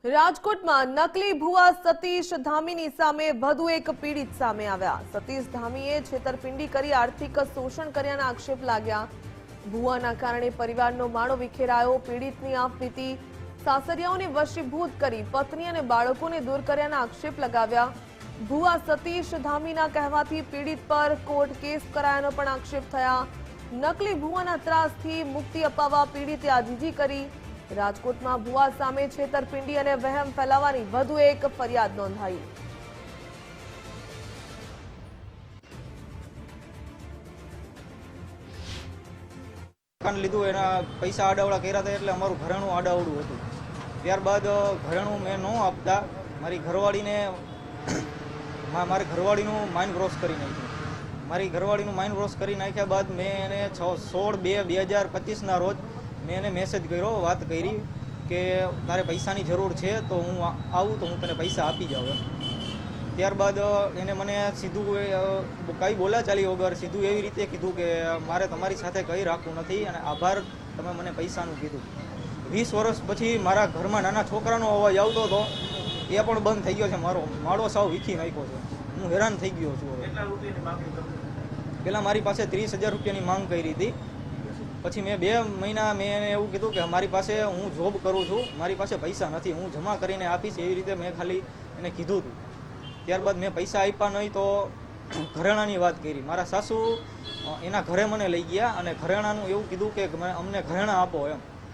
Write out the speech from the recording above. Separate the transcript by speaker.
Speaker 1: રાજકોટમાં નકલી ભુવા સતીશ ધામીની સામે વધુ એક પીડિત સામે આવ્યા। સતીશ ધામીએ છેતરપિંડી કરી આર્થિક શોષણ કર્યાના આક્ષેપ લાગ્યા। ભુવાના કારણે પરિવારનો માળો વિખેરાયો। પીડિતની આપવીતી સાસરિયાઓને વશીભૂત કરી પત્ની અને બાળકોને દૂર કર્યાના આક્ષેપ લગાવ્યા। ભુવા સતીશ ધામીના કહેવાથી પીડિત પર કોર્ટ કેસ કરાયાનો પણ આક્ષેપ થયા। નકલી ભુવાના ત્રાસથી મુક્તિ અપાવવા પીડિતે આજીજી કરી। રાજકોટમાં ભુવા સામે છેતરપિંડી અને વહેમ ફેલાવવાની વધુ એક ફરિયાદ નોંધાઈ।
Speaker 2: લીધું એના પૈસા આડાવડા કર્યા હતા એટલે અમારું ઘરેણું આડાવડું હતું। ત્યારબાદ ઘરેણું મેં ન આપતા મારી ઘરવાળીનું માઇન્ડ વોશ કરી નાખ્યું। મારી ઘરવાળીનું માઇન્ડ વોશ કરી નાખ્યા બાદ મેં એને 16/2/2025ના રોજ મેં એને મેસેજ કર્યો, વાત કરી કે તારે પૈસાની જરૂર છે તો હું આવું તો હું તને પૈસા આપી જાઉં એમ। ત્યારબાદ એને મને સીધું કંઈ બોલાચાલી વગર સીધું એવી રીતે કીધું કે મારે તમારી સાથે કંઈ રાખવું નથી અને આભાર તમે મને પૈસાનું કીધું। 20 વર્ષ પછી મારા ઘરમાં નાના છોકરાનો અવાજ આવતો હતો એ પણ બંધ થઈ ગયો છે। મારો માળો સાવ વીખી નાખ્યો છે। હું હેરાન થઈ ગયો છું। પહેલાં મારી પાસે 30,000 રૂપિયાની માંગ કરી હતી। પછી મેં 2 મહિના મેં એને એવું કીધું કે મારી પાસે હું જોબ કરું છું, મારી પાસે પૈસા નથી, હું જમા કરીને આપીશ, એવી રીતે મેં ખાલી એને કીધું હતું। ત્યારબાદ મેં પૈસા આપ્યા નહીં તો ઘરેણાની વાત કરી। મારા સાસુ એના ઘરે મને લઈ ગયા અને ઘરેણાનું એવું કીધું કે અમને ઘરેણા આપો એમ।